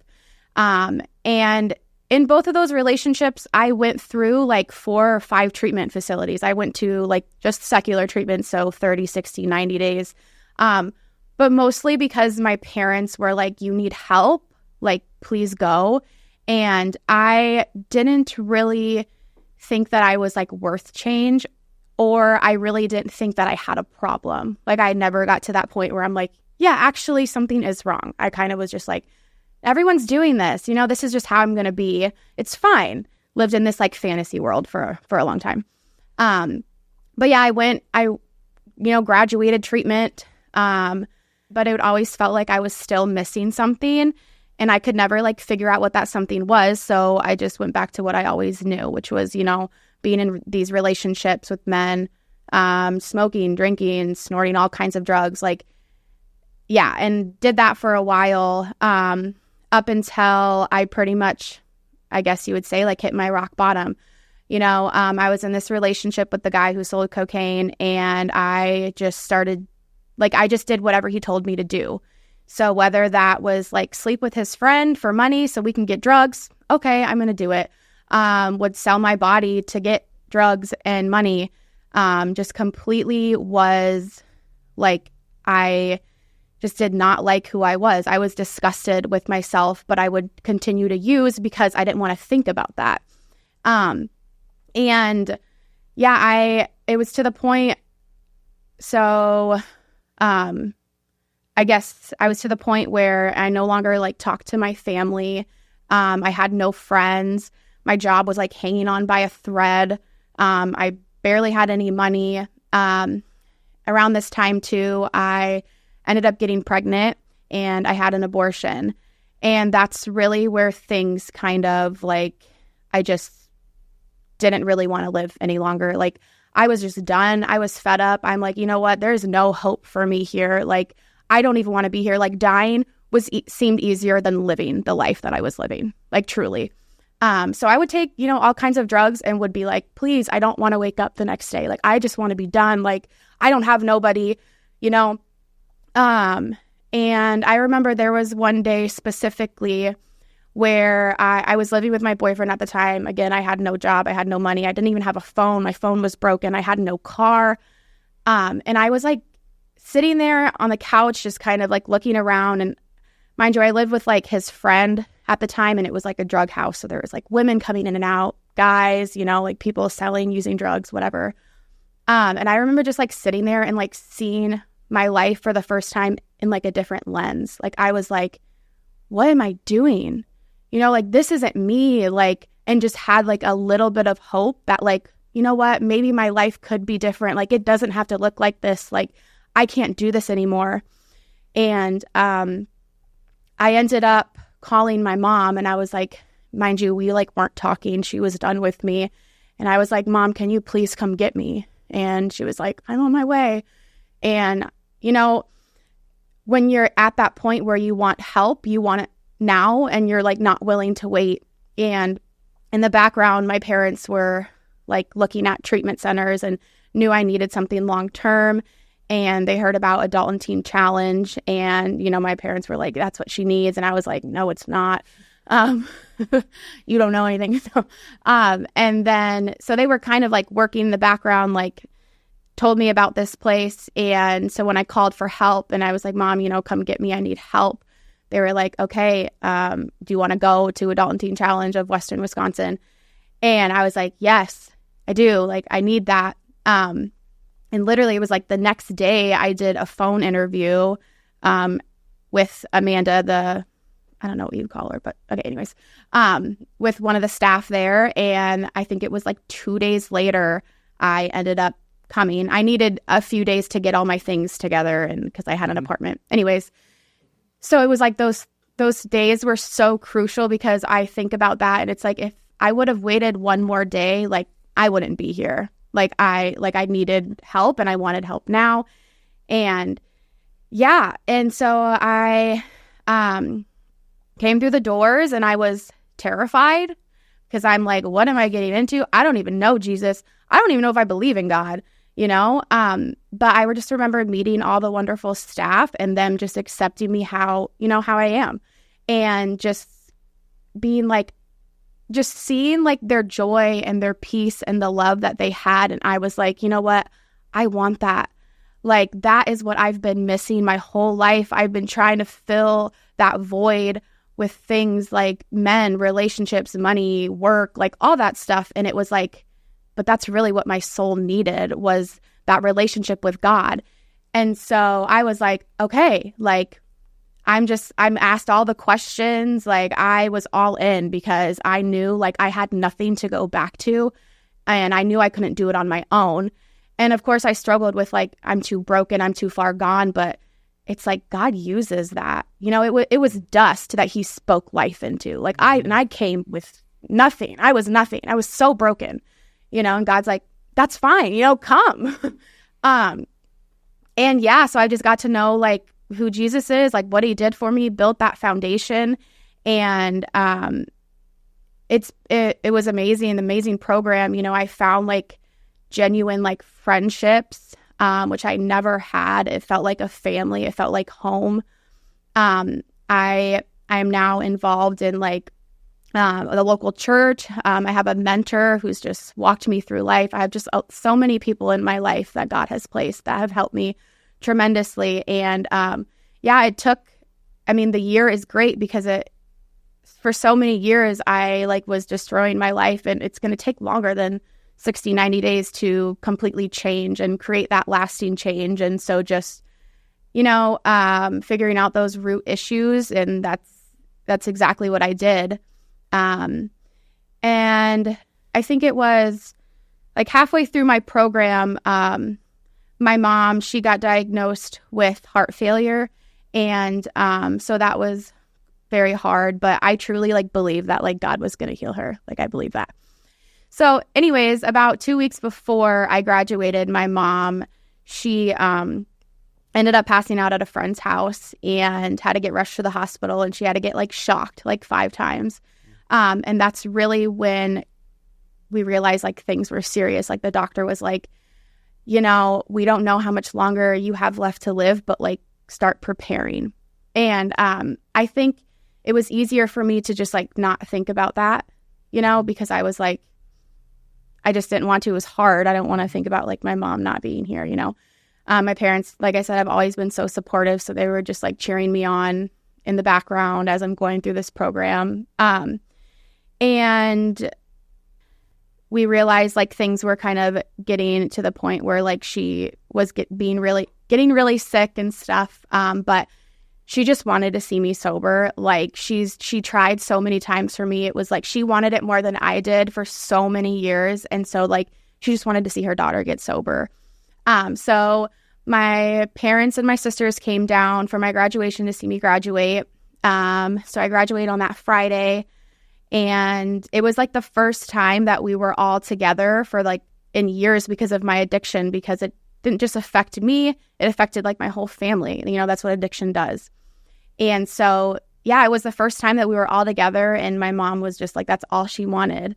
S1: And in both of those relationships, I went through like 4 or 5 treatment facilities. I went to like just secular treatment. So 30, 60, 90 days. But mostly because my parents were like, you need help, like, please go. And I didn't really think that I was like worth change, or I really didn't think that I had a problem. Like I never got to that point where I'm like, yeah, actually something is wrong. I kind of was just like, everyone's doing this, this is just how I'm going to be. It's fine. Lived in this like fantasy world for a long time. But yeah, I graduated treatment. But it always felt like I was still missing something, and I could never like figure out what that something was. So I just went back to what I always knew, which was, being in these relationships with men, smoking, drinking, snorting all kinds of drugs. Like, yeah, and did that for a while, up until I pretty much, I guess you would say, like hit my rock bottom. I was in this relationship with the guy who sold cocaine, and I just started I just did whatever he told me to do. So whether that was like sleep with his friend for money so we can get drugs, okay, I'm going to do it. Would sell my body to get drugs and money. Just completely was like, I just did not like who I was. I was disgusted with myself, but I would continue to use because I didn't want to think about that. And yeah, it was to the point, so I guess I was to the point where I no longer like talked to my family. I had no friends. My job was like hanging on by a thread. I barely had any money. Around this time too, I ended up getting pregnant and I had an abortion. And that's really where things kind of like, I just didn't really want to live any longer. Like I was just done. I was fed up. I'm like, you know what? There's no hope for me here. Like, I don't even want to be here. Like dying seemed easier than living the life that I was living, like truly. So I would take, all kinds of drugs and would be like, please, I don't want to wake up the next day. Like, I just want to be done. Like, I don't have nobody, And I remember there was one day specifically where I was living with my boyfriend at the time. Again, I had no job. I had no money. I didn't even have a phone. My phone was broken. I had no car. And I was like sitting there on the couch, just kind of like looking around. And mind you, I lived with like his friend at the time, and it was like a drug house. So there was like women coming in and out, guys, like people selling, using drugs, whatever. And I remember just like sitting there and like seeing my life for the first time in like a different lens. Like I was like, what am I doing? Like this isn't me. Like, and just had like a little bit of hope that like, you know what, maybe my life could be different. Like it doesn't have to look like this. Like I can't do this anymore. And I ended up calling my mom, and I was like, mind you, we like weren't talking. She was done with me. And I was like, Mom, can you please come get me? And she was like, I'm on my way. And, when you're at that point where you want help, you want it now, and you're like not willing to wait. And in the background, my parents were like looking at treatment centers and knew I needed something long term. And they heard about Adult and Teen Challenge. And, my parents were like, that's what she needs. And I was like, no, it's not. You don't know anything. And then, so they were kind of like working in the background, like told me about this place. And so when I called for help and I was like, Mom, come get me, I need help. They were like, okay, do you want to go to Adult and Teen Challenge of Western Wisconsin? And I was like, yes, I do. Like, I need that. And literally it was like the next day I did a phone interview with Amanda, I don't know what you call her, but okay, anyways, with one of the staff there. And I think it was like 2 days later, I ended up coming. I needed a few days to get all my things together, and because I had an apartment. Anyways, so it was like those days were so crucial, because I think about that, and it's like, if I would have waited one more day, like I wouldn't be here. I needed help, and I wanted help now. And yeah, and so I came through the doors, and I was terrified, because I'm like, what am I getting into? I don't even know Jesus. I don't even know if I believe in God, But I would just remember meeting all the wonderful staff, and them just accepting me how I am, and just being like, just seeing like their joy and their peace and the love that they had. And I was like, you know what? I want that. Like, that is what I've been missing my whole life. I've been trying to fill that void with things like men, relationships, money, work, like all that stuff. And it was like, but that's really what my soul needed, was that relationship with God. And so I was like, okay, like, I'm asked all the questions. Like, I was all in, because I knew like I had nothing to go back to, and I knew I couldn't do it on my own. And of course I struggled with like, I'm too broken, I'm too far gone, but it's like God uses that. It was dust that he spoke life into. Like I came with nothing. I was nothing. I was so broken, and God's like, that's fine, come. And yeah, so I just got to know like who Jesus is, like what he did for me, built that foundation. And it was amazing, an amazing program. I found like genuine like friendships, which I never had. It felt like a family. It felt like home. I am now involved in like the local church. I have a mentor who's just walked me through life. I have just so many people in my life that God has placed that have helped me tremendously. And the year is great, because for so many years I like was destroying my life, and it's going to take longer than 60, 90 days to completely change and create that lasting change. And so just, figuring out those root issues, and that's exactly what I did. And I think it was like halfway through my program, my mom, she got diagnosed with heart failure. And so that was very hard, but I truly like believed that like God was going to heal her. Like I believe that. So anyways, about 2 weeks before I graduated, my mom, she ended up passing out at a friend's house and had to get rushed to the hospital, and she had to get like shocked like 5 times. And that's really when we realized like things were serious. Like the doctor was like, we don't know how much longer you have left to live, but like start preparing. And I think it was easier for me to just like not think about that, because I was like, I just didn't want to. It was hard. I don't want to think about like my mom not being here, My parents, like I said, have always been so supportive. So they were just like cheering me on in the background as I'm going through this program. And we realized like things were kind of getting to the point where like she was getting really sick and stuff. But she just wanted to see me sober. Like she tried so many times for me. It was like she wanted it more than I did for so many years. And so like she just wanted to see her daughter get sober. So my parents and my sisters came down for my graduation to see me graduate. So I graduated on that Friday. And it was like the first time that we were all together for like in years because of my addiction, because it didn't just affect me, it affected like my whole family. That's what addiction does. And so, yeah, it was the first time that we were all together, and my mom was just like, that's all she wanted.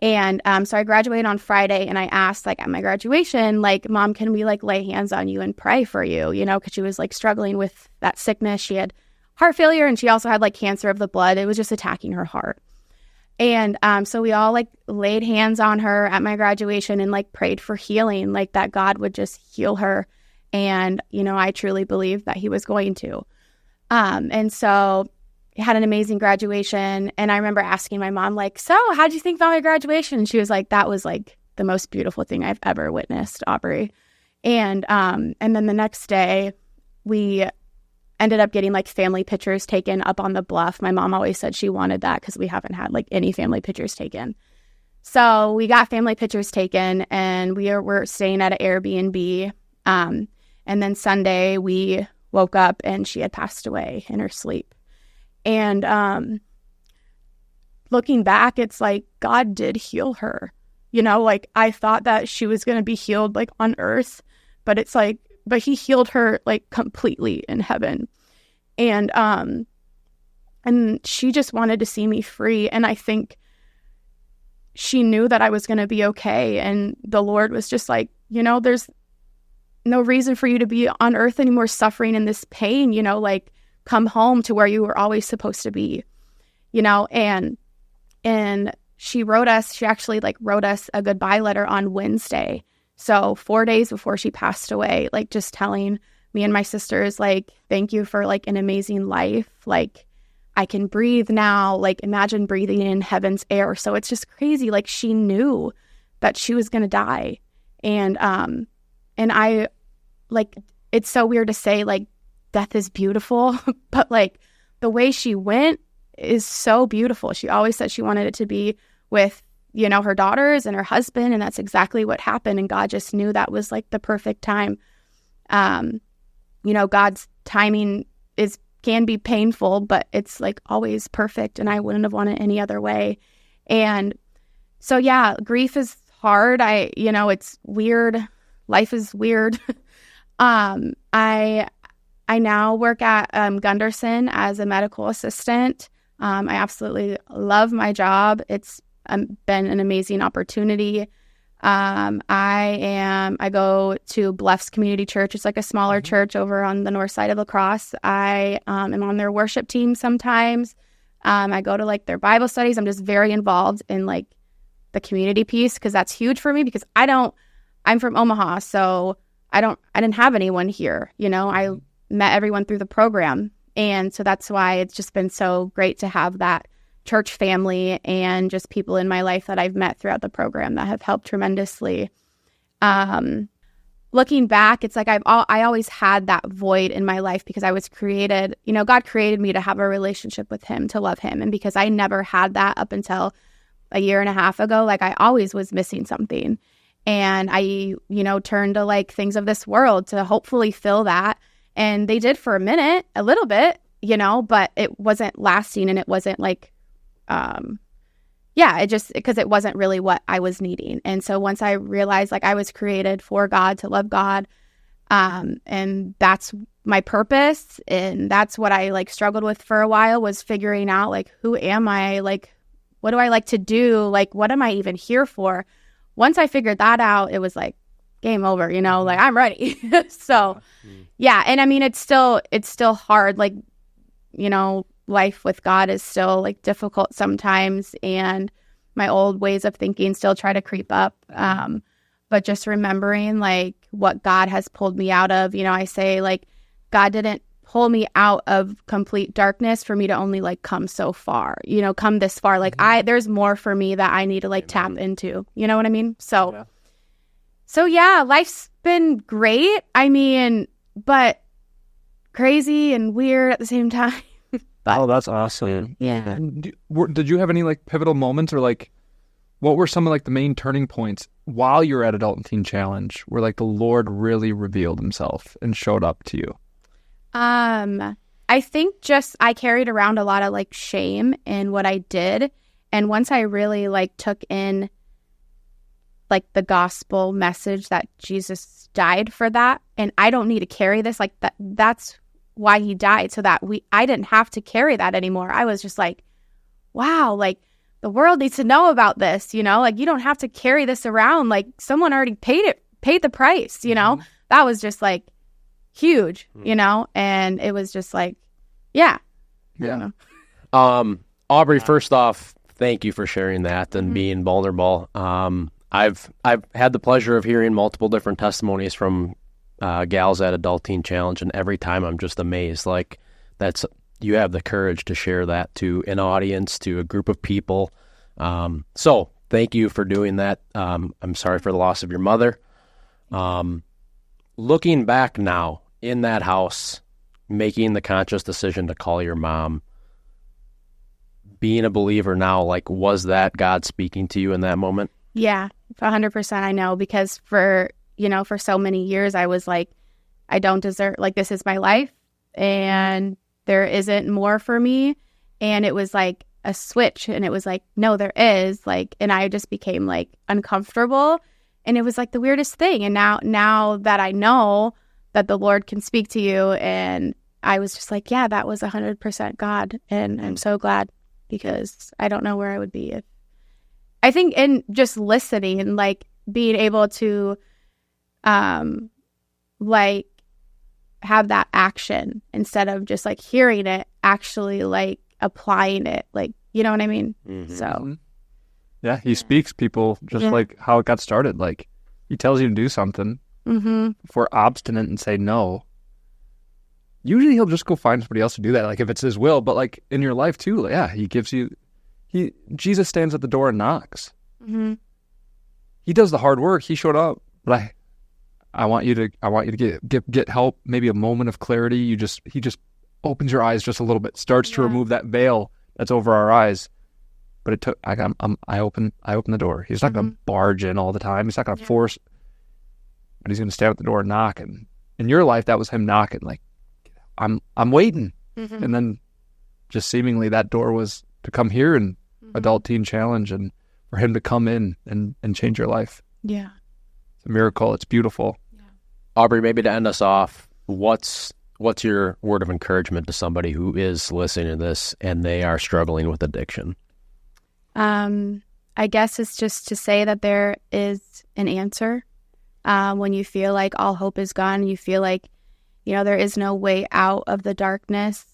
S1: And so I graduated on Friday, and I asked like at my graduation, like, Mom, can we like lay hands on you and pray for you? Because she was like struggling with that sickness. She had heart failure, and she also had like cancer of the blood. It was just attacking her heart. And so we all like laid hands on her at my graduation and like prayed for healing, like that God would just heal her. And, I truly believed that he was going to. And so I had an amazing graduation. And I remember asking my mom, like, so how did you think about my graduation? And she was like, that was like the most beautiful thing I've ever witnessed, Aubrey. And then the next day ended up getting like family pictures taken up on the bluff. My mom always said she wanted that because we haven't had like any family pictures taken. So we got family pictures taken, and we're staying at an Airbnb. And then Sunday we woke up and she had passed away in her sleep. And looking back, it's like God did heal her. You know, like I thought that she was going to be healed like on earth, but it's like, but he healed her like completely in heaven. And she just wanted to see me free. And I think she knew that I was going to be okay. And the Lord was just like, you know, there's no reason for you to be on earth anymore, suffering in this pain, you know, like come home to where you were always supposed to be, you know. And she actually like wrote us a goodbye letter on Wednesday. So 4 days before she passed away, like just telling me and my sisters, like, thank you for like an amazing life. Like I can breathe now. Like imagine breathing in heaven's air. So it's just crazy. Like she knew that she was going to die. And I, like, it's so weird to say like death is beautiful, but like the way she went is so beautiful. She always said she wanted it to be with, you know, her daughters and her husband. And that's exactly what happened. And God just knew that was like the perfect time. You know, God's timing can be painful, but it's like always perfect. And I wouldn't have wanted it any other way. And so, yeah, grief is hard. It's weird. Life is weird. I now work at Gunderson as a medical assistant. I absolutely love my job. It's been an amazing opportunity. I go to Bluffs Community Church. It's like a smaller church over on the north side of La Crosse. I am on their worship team sometimes. I go to like their Bible studies. I'm just very involved in like the community piece because that's huge for me because I'm from Omaha, so I didn't have anyone here. You know, I met everyone through the program. And so that's why it's just been so great to have that church family and just people in my life that I've met throughout the program that have helped tremendously. Looking back, it's like I always had that void in my life because I was created, you know, God created me to have a relationship with him, to love him. And because I never had that up until a year and a half ago, like I always was missing something. And I, you know, turned to like things of this world to hopefully fill that. And they did for a minute, a little bit, you know, but it wasn't lasting and it wasn't like, because it wasn't really what I was needing. And so once I realized like I was created for God, to love God, and that's my purpose. And that's what I like struggled with for a while, was figuring out like, who am I? Like, what do I like to do? Like, what am I even here for? Once I figured that out, it was like game over, you know, like I'm ready. So yeah. And I mean, it's still hard. Like, you know, life with God is still like difficult sometimes. And my old ways of thinking still try to creep up. But just remembering like what God has pulled me out of, you know, I say like, God didn't pull me out of complete darkness for me to only like come so far, you know, come this far. Like there's more for me that I need to like tap into, you know what I mean? So yeah, life's been great. I mean, but crazy and weird at the same time.
S2: But, that's awesome.
S1: Yeah.
S2: Did you have any like pivotal moments, or like what were some of like the main turning points while you were at Adult and Teen Challenge where like the Lord really revealed himself and showed up to you?
S1: I think just I carried around a lot of like shame in what I did. And once I really like took in like the gospel message that Jesus died for that, and I don't need to carry this, like that's why he died, so that I didn't have to carry that anymore. I was just like, wow, like the world needs to know about this, you know, like you don't have to carry this around. Like someone already paid the price, you know. That was just like huge, you know. And it was just like, yeah.
S5: Aubrey, first off, thank you for sharing that and being vulnerable. I've had the pleasure of hearing multiple different testimonies from gals at Adult Teen Challenge, and every time I'm just amazed. Like you have the courage to share that to an audience, to a group of people. So thank you for doing that. I'm sorry for the loss of your mother. Looking back now in that house, making the conscious decision to call your mom, being a believer now, like, was that God speaking to you in that moment?
S1: Yeah, 100%. I know, because for so many years I was like, I don't deserve, like, this is my life and there isn't more for me. And it was like a switch, and it was like, no, there is, like, and I just became like uncomfortable, and it was like the weirdest thing. And now that I know that the Lord can speak to you, and I was just like, yeah, that was 100% God. And I'm so glad, because I don't know where I would be if, I think, in just listening and like being able to like have that action instead of just like hearing it, actually like applying it, like, you know what I mean? So
S2: yeah, he speaks people just like how it got started. Like, he tells you to do something. If we're obstinate and say no, usually he'll just go find somebody else to do that, like if it's his will. But like in your life too, yeah, he gives you, Jesus stands at the door and knocks. He does the hard work. He showed up, but I want you to get help, maybe a moment of clarity. He just opens your eyes just a little bit, starts to remove that veil that's over our eyes. But it took, I open the door. He's not going to barge in all the time. He's not going to force, but he's going to stand at the door and knock. And in your life, that was him knocking, like, I'm waiting. And then just seemingly that door was to come here and Adult Teen Challenge, and for him to come in and change your life.
S1: yeah.
S2: It's a miracle. It's beautiful.
S5: Aubrey, maybe to end us off, what's your word of encouragement to somebody who is listening to this and they are struggling with addiction?
S1: I guess it's just to say that there is an answer. When you feel like all hope is gone, you feel like, there is no way out of the darkness,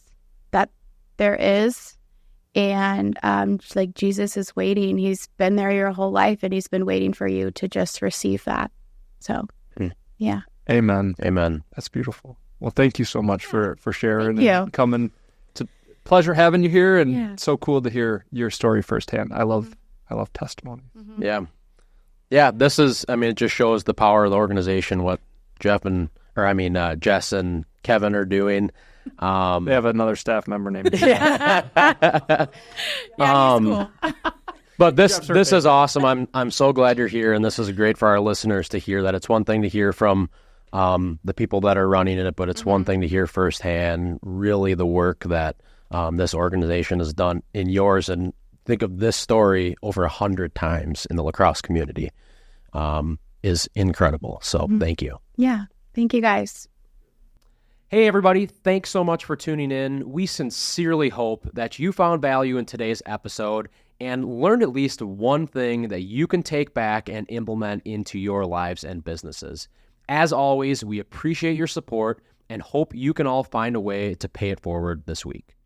S1: that there is. And like, Jesus is waiting. He's been there your whole life, and he's been waiting for you to just receive that. So, yeah.
S2: Amen.
S5: Amen.
S2: That's beautiful. Well, thank you so much for sharing
S1: Thank you.
S2: and coming. It's a pleasure having you here, and it's so cool to hear your story firsthand. I love testimony.
S5: Yeah. This is, it just shows the power of the organization, what Jess and Kevin are doing.
S2: They have another staff member named Jess.
S1: He's cool.
S5: But this is awesome. I'm so glad you're here, and this is great for our listeners to hear that. It's one thing to hear from the people that are running it, but it's one thing to hear firsthand really the work that this organization has done in yours. And think of this story over 100 times in the lacrosse community is incredible. So thank you.
S1: Yeah. Thank you, guys.
S6: Hey, everybody. Thanks so much for tuning in. We sincerely hope that you found value in today's episode and learned at least one thing that you can take back and implement into your lives and businesses. As always, we appreciate your support and hope you can all find a way to pay it forward this week.